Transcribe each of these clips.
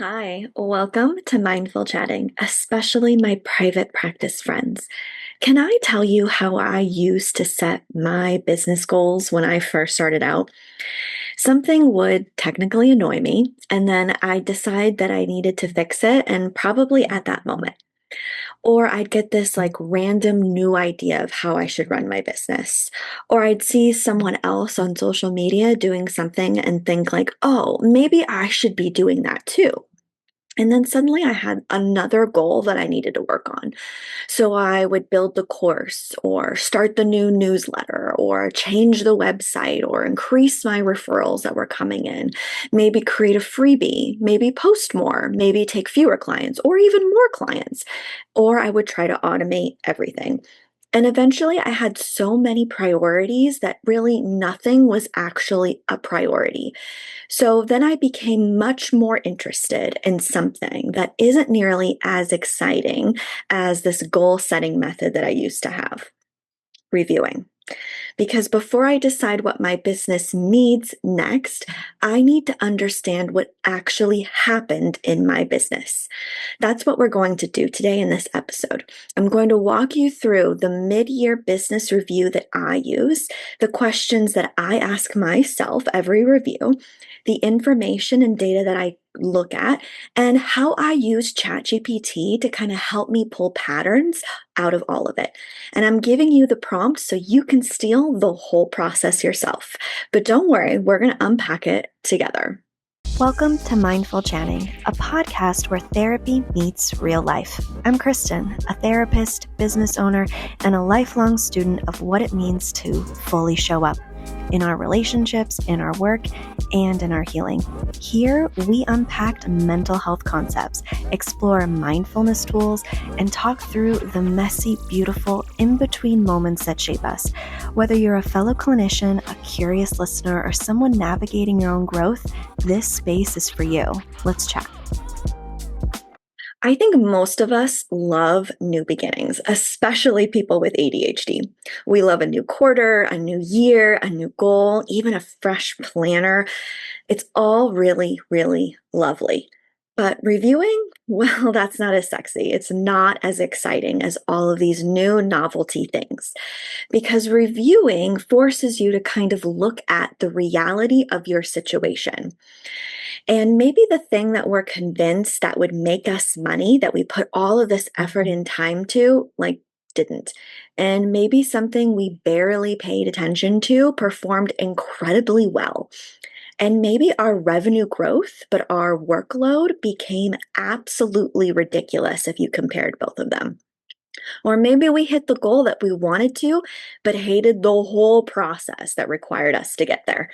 Hi, welcome to Mindful Chatting, especially my private practice friends. Can I tell you how I used to set my business goals when I first started out? Something would technically annoy me, and then I'd decide that I needed to fix it, and probably at that moment. Or I'd get this like random new idea of how I should run my business. Or I'd see someone else on social media doing something and think like, oh, maybe I should be doing that too. And then suddenly I had another goal that I needed to work on. So I would build the course or start the new newsletter or change the website or increase my referrals that were coming in. Maybe create a freebie, maybe post more, maybe take fewer clients or even more clients. Or I would try to automate everything. And eventually I had so many priorities that really nothing was actually a priority. So then I became much more interested in something that isn't nearly as exciting as this goal setting method that I used to have, reviewing. Because before I decide what my business needs next, I need to understand what actually happened in my business. That's what we're going to do today in this episode. I'm going to walk you through the mid year business review that I use, the questions that I ask myself every review, the information and data that I look at, and how I use ChatGPT to kind of help me pull patterns out of all of it. And I'm giving you the prompt so you can steal the whole process yourself. But don't worry, we're going to unpack it together. Welcome to Mindful Chatting, a podcast where therapy meets real life. I'm Kristen, a therapist, business owner, and a lifelong student of what it means to fully show up in our relationships, in our work, and in our healing. Here, we unpack mental health concepts, explore mindfulness tools, and talk through the messy, beautiful, in-between moments that shape us. Whether you're a fellow clinician, a curious listener, or someone navigating your own growth, this space is for you. Let's chat. I think most of us love new beginnings, especially people with ADHD. We love a new quarter, a new year, a new goal, even a fresh planner. It's all really, really lovely. But reviewing, well, that's not as sexy. It's not as exciting as all of these new novelty things because reviewing forces you to kind of look at the reality of your situation. And maybe the thing that we're convinced that would make us money, that we put all of this effort and time to, like, didn't. And maybe something we barely paid attention to performed incredibly well. And maybe our revenue growth, but our workload became absolutely ridiculous if you compared both of them. Or maybe we hit the goal that we wanted to, but hated the whole process that required us to get there.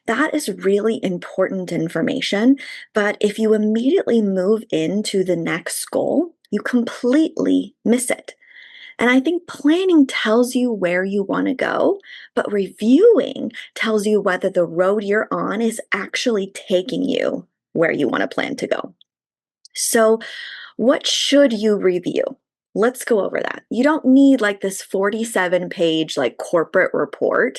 That is really important information. But if you immediately move into the next goal, you completely miss it. And I think planning tells you where you want to go, but reviewing tells you whether the road you're on is actually taking you where you want to plan to go. So, what should you review? Let's go over that. You don't need like this 47-page like corporate report.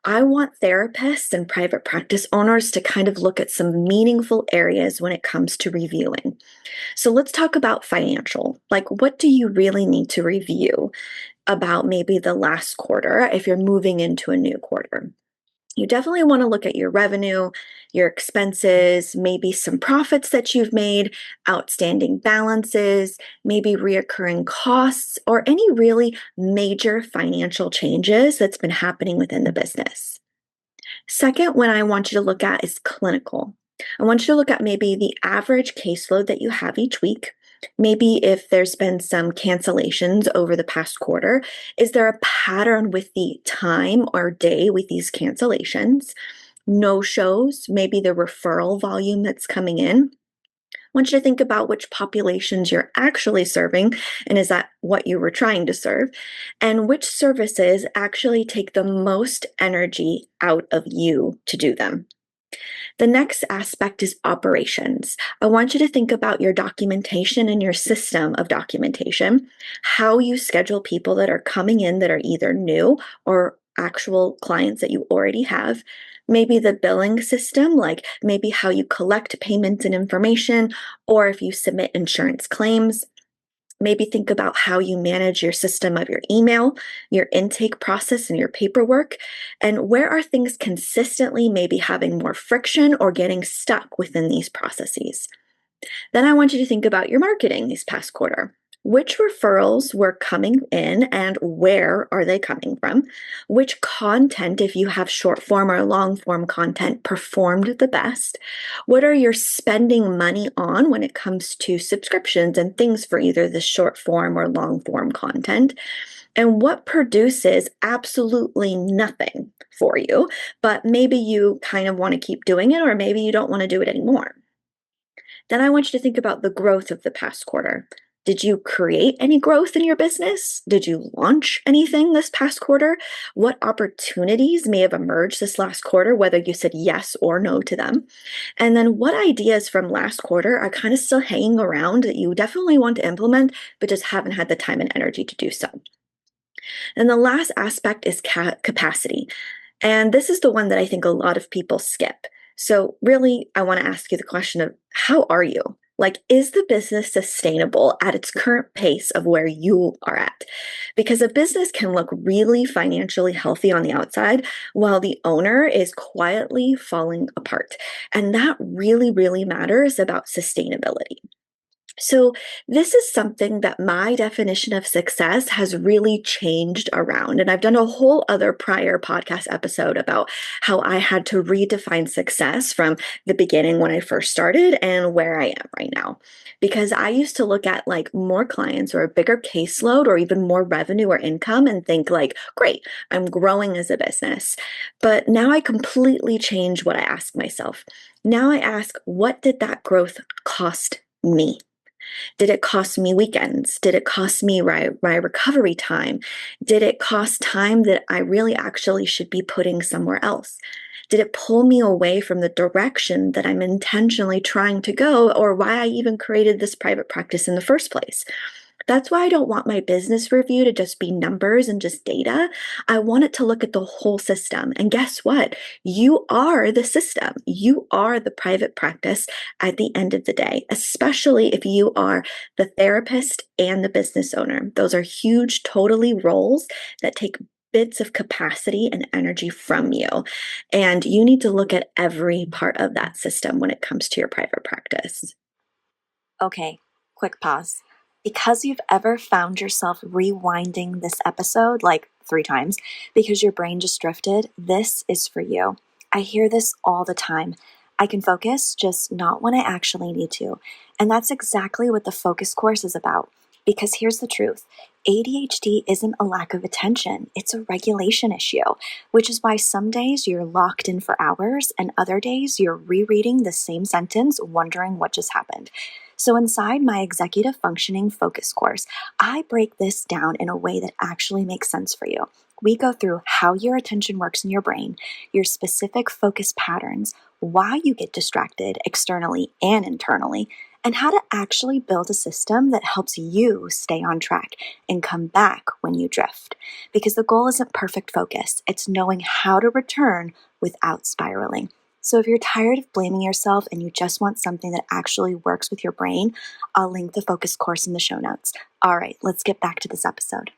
I want therapists and private practice owners to kind of look at some meaningful areas when it comes to reviewing. So let's talk about financial. Like, what do you really need to review about maybe the last quarter if you're moving into a new quarter? You definitely want to look at your revenue, your expenses, maybe some profits that you've made, outstanding balances, maybe reoccurring costs, or any really major financial changes that's been happening within the business. Second, what I want you to look at is clinical. I want you to look at maybe the average caseload that you have each week. Maybe if there's been some cancellations over the past quarter, is there a pattern with the time or day with these cancellations? No shows, maybe the referral volume that's coming in. I want you to think about which populations you're actually serving, and is that what you were trying to serve? And which services actually take the most energy out of you to do them. The next aspect is operations. I want you to think about your documentation and your system of documentation, how you schedule people that are coming in that are either new or actual clients that you already have. maybe the billing system, like maybe how you collect payments and information, or if you submit insurance claims. Maybe think about how you manage your system of your email, your intake process, and your paperwork, and where are things consistently maybe having more friction or getting stuck within these processes. Then I want you to think about your marketing this past quarter. Which referrals were coming in and where are they coming from? Which content, if you have short form or long form content, performed the best? What are you spending money on when it comes to subscriptions and things for either the short form or long form content? And what produces absolutely nothing for you, but maybe you kind of want to keep doing it, or maybe you don't want to do it anymore? Then I want you to think about the growth of the past quarter. Did you create any growth in your business? Did you launch anything this past quarter? What opportunities may have emerged this last quarter, whether you said yes or no to them? And then what ideas from last quarter are kind of still hanging around that you definitely want to implement, but just haven't had the time and energy to do so? And the last aspect is capacity. And this is the one that I think a lot of people skip. So, really, I want to ask you the question of how are you? Like, is the business sustainable at its current pace of where you are at? Because a business can look really financially healthy on the outside while the owner is quietly falling apart. And that really, really matters about sustainability. So, this is something that my definition of success has really changed around. And I've done a whole other prior podcast episode about how I had to redefine success from the beginning when I first started and where I am right now. Because I used to look at like more clients or a bigger caseload or even more revenue or income and think, like, great, I'm growing as a business. But now I completely change what I ask myself. Now I ask, what did that growth cost me? Did it cost me weekends? Did it cost me my recovery time? Did it cost time that I really actually should be putting somewhere else? Did it pull me away from the direction that I'm intentionally trying to go, or why I even created this private practice in the first place? That's why I don't want my business review to just be numbers and just data. I want it to look at the whole system. And guess what? You are the system. You are the private practice at the end of the day, especially if you are the therapist and the business owner. Those are huge, totally roles that take bits of capacity and energy from you. And you need to look at every part of that system when it comes to your private practice. Okay, quick pause. Because you've ever found yourself rewinding this episode like 3 times because your brain just drifted, this is for you. I hear this all the time. I can focus, just not when I actually need to. And that's exactly what the focus course is about. Because here's the truth, ADHD isn't a lack of attention, it's a regulation issue, which is why some days you're locked in for hours and other days you're rereading the same sentence, wondering what just happened. So, inside my executive functioning focus course, I break this down in a way that actually makes sense for you. We go through how your attention works in your brain, your specific focus patterns, why you get distracted externally and internally, and how to actually build a system that helps you stay on track and come back when you drift. Because the goal isn't perfect focus, it's knowing how to return without spiraling. So if you're tired of blaming yourself and you just want something that actually works with your brain, I'll link the focus course in the show notes. All right, let's get back to this episode.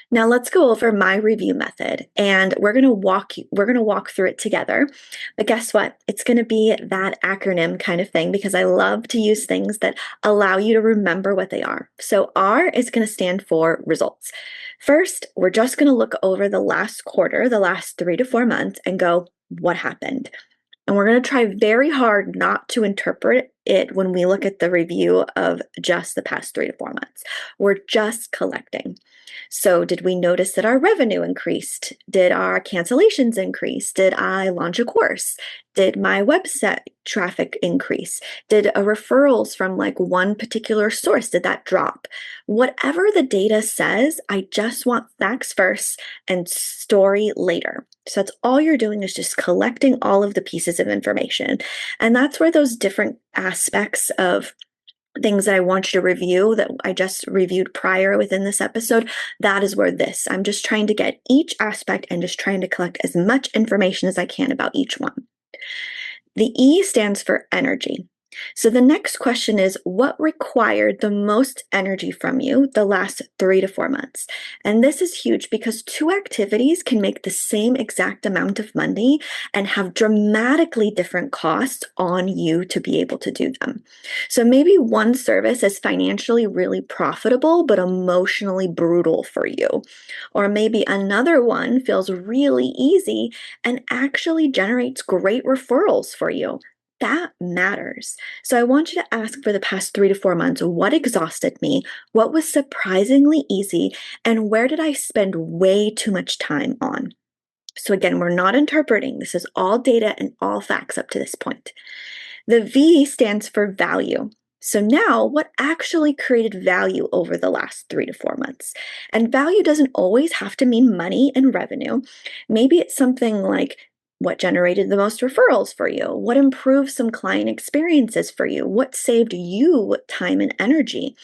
Now let's go over my review method, and we're going to walk through it together. But guess what? It's going to be that acronym kind of thing because I love to use things that allow you to remember what they are. So R is going to stand for results. First, we're just going to look over the last quarter, the last 3 to 4 months, and go, what happened? And we're going to try very hard not to interpret it when we look at the review of just the past 3 to 4 months. We're just collecting. So, did we notice that our revenue increased? Did our cancellations increase? Did I launch a course? Did my website traffic increase? Did referrals from like one particular source, did that drop? Whatever the data says, I just want facts first and story later. So that's all you're doing is just collecting all of the pieces of information. And that's where those different aspects of things that I want you to review that I just reviewed prior within this episode, that is where I'm just trying to get each aspect and just trying to collect as much information as I can about each one. The E stands for energy. So the next question is, what required the most energy from you the last 3 to 4 months? And this is huge because two activities can make the same exact amount of money and have dramatically different costs on you to be able to do them. So maybe one service is financially really profitable, but emotionally brutal for you. Or maybe another one feels really easy and actually generates great referrals for you. That matters. So I want you to ask for the past 3 to 4 months, what exhausted me? What was surprisingly easy? And where did I spend way too much time on? So again, we're not interpreting. This is all data and all facts up to this point. The V stands for value. So now, what actually created value over the last 3 to 4 months? And value doesn't always have to mean money and revenue. Maybe it's something like what generated the most referrals for you? What improved some client experiences for you? What saved you time and energy?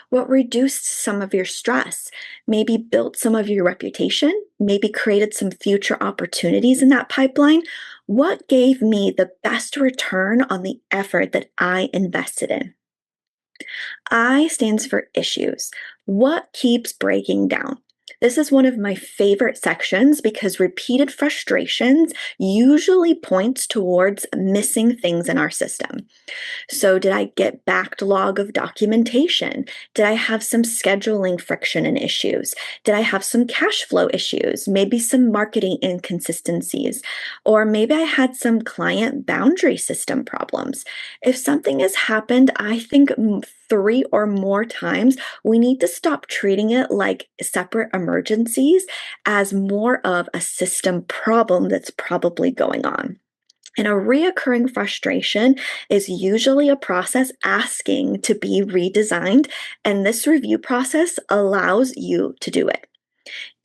What reduced some of your stress? Maybe built some of your reputation? Maybe created some future opportunities in that pipeline? What gave me the best return on the effort that I invested in? I stands for issues. What keeps breaking down? This is one of my favorite sections because repeated frustrations usually points towards missing things in our system. So, did I get backlog of documentation? Did I have some scheduling friction and issues? Did I have some cash flow issues? Maybe some marketing inconsistencies? Or maybe I had some client boundary system problems. If something has happened, I think 3 or more times, we need to stop treating it like separate emergencies as more of a system problem that's probably going on. And a reoccurring frustration is usually a process asking to be redesigned, and this review process allows you to do it.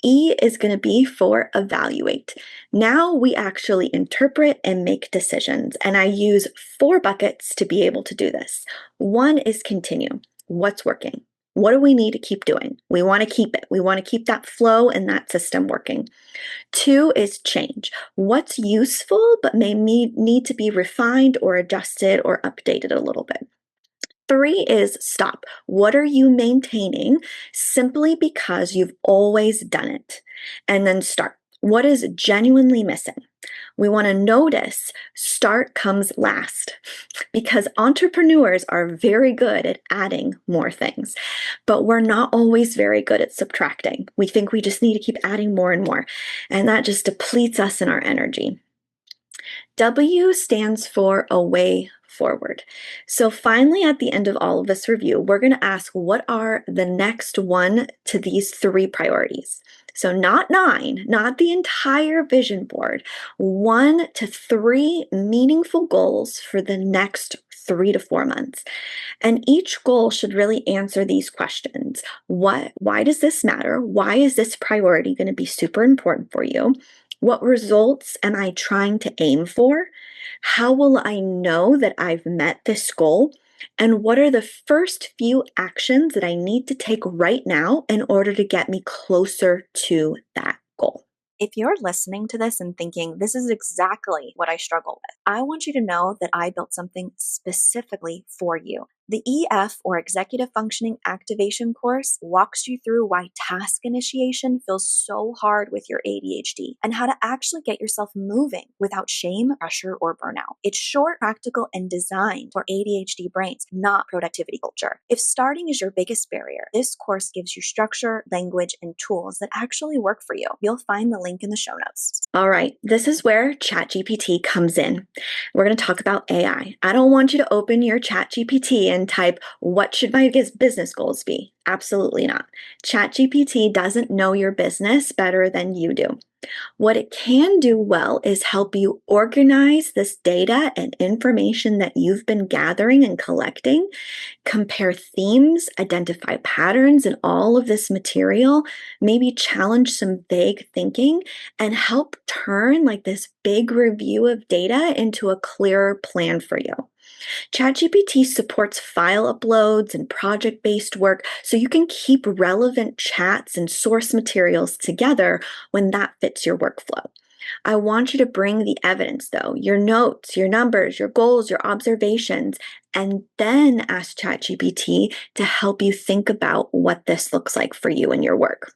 E is going to be for evaluate. Now we actually interpret and make decisions, and I use 4 buckets to be able to do this. One is continue. What's working? What do we need to keep doing? We want to keep it. We want to keep that flow and that system working. 2 is change. What's useful but may need to be refined or adjusted or updated a little bit. 3 is stop. What are you maintaining simply because you've always done it? And then start. What is genuinely missing? We want to notice start comes last because entrepreneurs are very good at adding more things, but we're not always very good at subtracting. We think we just need to keep adding more and more, and that just depletes us in our energy. W stands for a way forward. So finally, at the end of all of this review, we're going to ask what are the next one to these 3 priorities? So not 9, not the entire vision board, 1 to 3 meaningful goals for the next 3 to 4 months. And each goal should really answer these questions. Why does this matter? Why is this priority going to be super important for you? What results am I trying to aim for? How will I know that I've met this goal? And what are the first few actions that I need to take right now in order to get me closer to that goal? If you're listening to this and thinking, this is exactly what I struggle with, I want you to know that I built something specifically for you. The EF, or Executive Functioning Activation course, walks you through why task initiation feels so hard with your ADHD and how to actually get yourself moving without shame, pressure, or burnout. It's short, practical, and designed for ADHD brains, not productivity culture. If starting is your biggest barrier, this course gives you structure, language, and tools that actually work for you. You'll find the link in the show notes. All right, this is where ChatGPT comes in. We're going to talk about AI. I don't want you to open your ChatGPT and type, what should my business goals be? Absolutely not. ChatGPT doesn't know your business better than you do. What it can do well is help you organize this data and information that you've been gathering and collecting, compare themes, identify patterns in all of this material, maybe challenge some vague thinking, and help turn like this big review of data into a clearer plan for you. ChatGPT supports file uploads and project based work, so you can keep relevant chats and source materials together when that fits your workflow. I want you to bring the evidence, though, your notes, your numbers, your goals, your observations, and then ask ChatGPT to help you think about what this looks like for you in your work.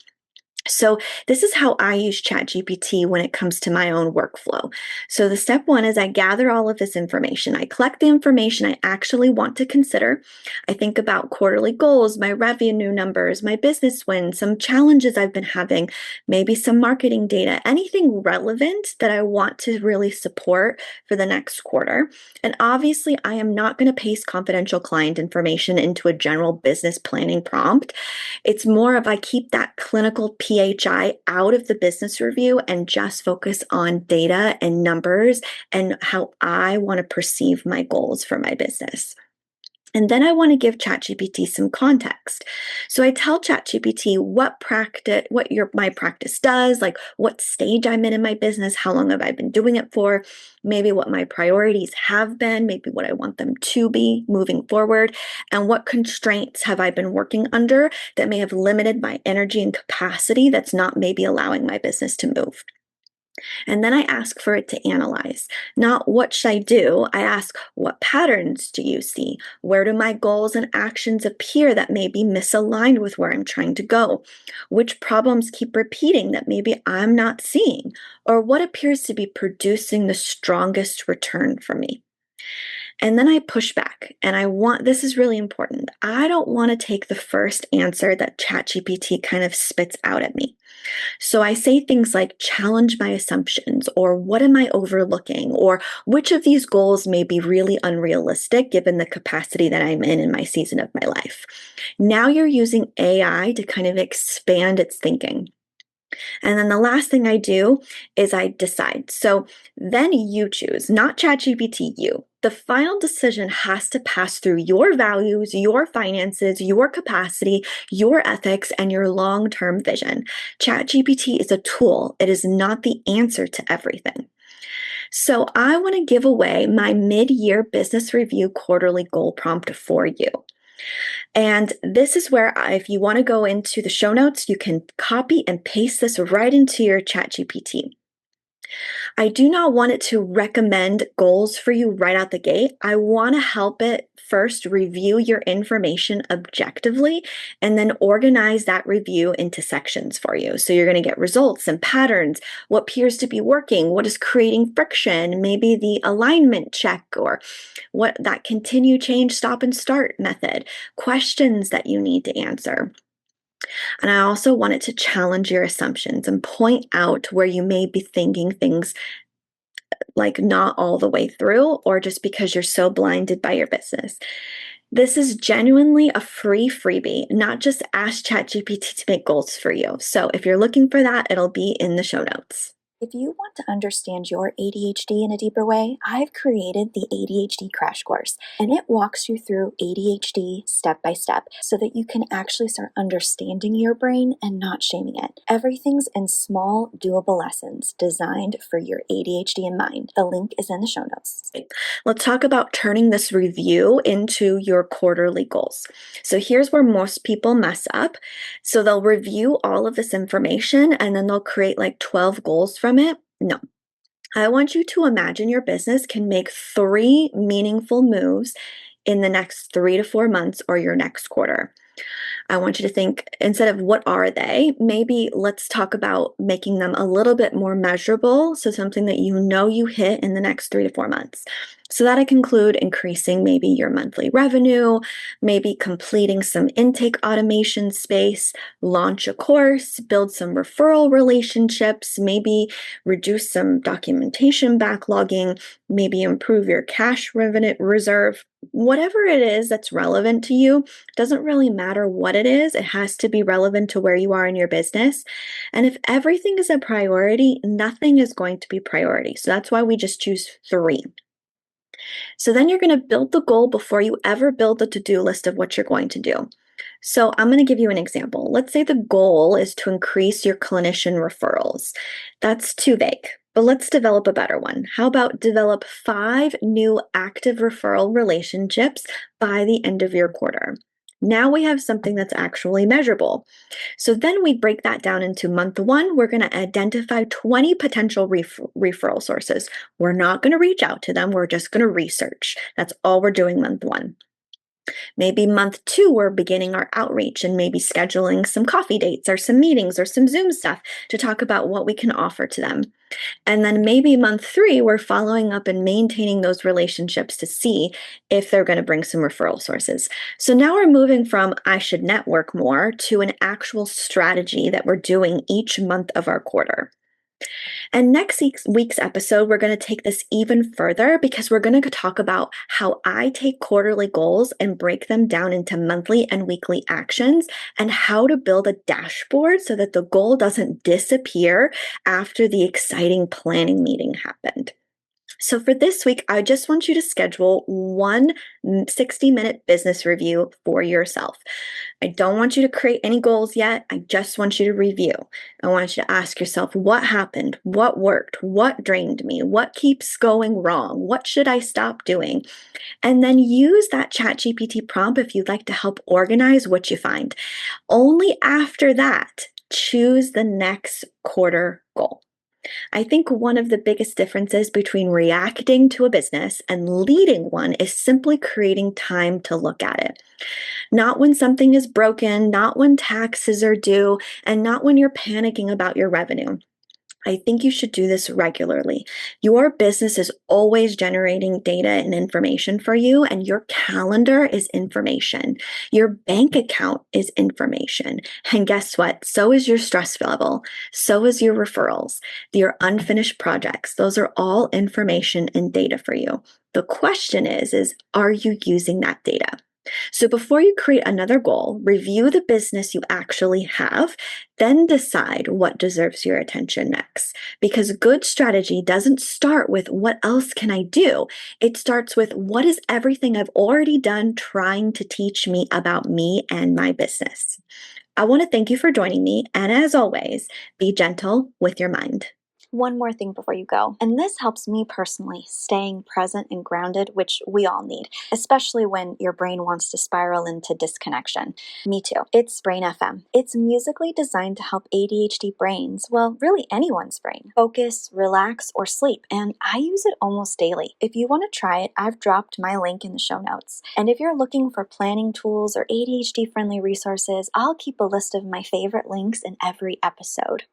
So this is how I use ChatGPT when it comes to my own workflow. So the step one is I gather all of this information. I collect the information I actually want to consider. I think about quarterly goals, my revenue numbers, my business wins, some challenges I've been having, maybe some marketing data, anything relevant that I want to really support for the next quarter. And obviously, I am not going to paste confidential client information into a general business planning prompt. It's more of I keep that clinical PHI out of the business review and just focus on data and numbers and how I want to perceive my goals for my business. And then I want to give ChatGPT some context. So I tell ChatGPT what my practice does, like what stage I'm in my business, how long have I been doing it for, maybe what my priorities have been, maybe what I want them to be moving forward, and what constraints have I been working under that may have limited my energy and capacity that's not maybe allowing my business to move. And then I ask for it to analyze. Not what should I do? I ask, what patterns do you see? Where do my goals and actions appear that may be misaligned with where I'm trying to go? Which problems keep repeating that maybe I'm not seeing? Or what appears to be producing the strongest return for me? And then I push back, and this is really important. I don't want to take the first answer that ChatGPT kind of spits out at me. So I say things like challenge my assumptions, or what am I overlooking, or which of these goals may be really unrealistic given the capacity that I'm in my season of my life. Now you're using AI to kind of expand its thinking. And then the last thing I do is I decide. So then you choose, not ChatGPT, you. The final decision has to pass through your values, your finances, your capacity, your ethics, and your long term vision. ChatGPT is a tool, it is not the answer to everything. So I want to give away my mid year business review quarterly goal prompt for you. And this is where, if you want to go into the show notes, you can copy and paste this right into your ChatGPT. I do not want it to recommend goals for you right out the gate. I want to help it first review your information objectively and then organize that review into sections for you. So you're going to get results and patterns, what appears to be working, what is creating friction, maybe the alignment check, or what that continue, change, stop, and start method, questions that you need to answer. And I also want it to challenge your assumptions and point out where you may be thinking things like not all the way through, or just because you're so blinded by your business. This is genuinely a free freebie, not just ask ChatGPT to make goals for you. So if you're looking for that, it'll be in the show notes. If you want to understand your ADHD in a deeper way, I've created the ADHD Crash Course, and it walks you through ADHD step by step so that you can actually start understanding your brain and not shaming it. Everything's in small, doable lessons designed for your ADHD in mind. The link is in the show notes. Let's talk about turning this review into your quarterly goals. So here's where most people mess up. So they'll review all of this information and then they'll create like 12 goals from it. No. I want you to imagine your business can make 3 meaningful moves in the next 3 to 4 months or your next quarter. I want you to think, instead of what are they, maybe let's talk about making them a little bit more measurable. So something that you know you hit in the next 3 to 4 months. So that can include increasing maybe your monthly revenue, maybe completing some intake automation space, launch a course, build some referral relationships, maybe reduce some documentation backlogging, maybe improve your cash revenue reserve. Whatever it is that's relevant to you, doesn't really matter what it is. It has to be relevant to where you are in your business. And if everything is a priority, nothing is going to be priority. So that's why we just choose 3. So then you're going to build the goal before you ever build the to-do list of what you're going to do. So I'm going to give you an example. Let's say the goal is to increase your clinician referrals. That's too vague. But let's develop a better one. How about develop 5 new active referral relationships by the end of your quarter? Now we have something that's actually measurable. So then we break that down into month one. We're going to identify 20 potential referral sources. We're not going to reach out to them. We're just going to research. That's all we're doing month one. Maybe month two, we're beginning our outreach and maybe scheduling some coffee dates or some meetings or some Zoom stuff to talk about what we can offer to them. And then maybe month three, we're following up and maintaining those relationships to see if they're going to bring some referral sources. So now we're moving from I should network more to an actual strategy that we're doing each month of our quarter. And next week's episode, we're going to take this even further because we're going to talk about how I take quarterly goals and break them down into monthly and weekly actions and how to build a dashboard so that the goal doesn't disappear after the exciting planning meeting happened. So for this week, I just want you to schedule one 60-minute business review for yourself. I don't want you to create any goals yet. I just want you to review. I want you to ask yourself what happened, what worked, what drained me, what keeps going wrong, what should I stop doing? And then use that ChatGPT prompt if you'd like to help organize what you find. Only after that, choose the next quarter goal. I think one of the biggest differences between reacting to a business and leading one is simply creating time to look at it. Not when something is broken, not when taxes are due, and not when you're panicking about your revenue. I think you should do this regularly. Your business is always generating data and information for you, and your calendar is information. Your bank account is information. And guess what? So is your stress level. So is your referrals, your unfinished projects. Those are all information and data for you. The question is are you using that data? So before you create another goal, review the business you actually have, then decide what deserves your attention next. Because good strategy doesn't start with what else can I do? It starts with what is everything I've already done trying to teach me about me and my business. I want to thank you for joining me. And as always, be gentle with your mind. One more thing before you go, and this helps me personally, staying present and grounded, which we all need, especially when your brain wants to spiral into disconnection. Me too. It's Brain FM. It's musically designed to help ADHD brains, well, really anyone's brain, focus, relax, or sleep, and I use it almost daily. If you want to try it, I've dropped my link in the show notes. And if you're looking for planning tools or ADHD-friendly resources, I'll keep a list of my favorite links in every episode.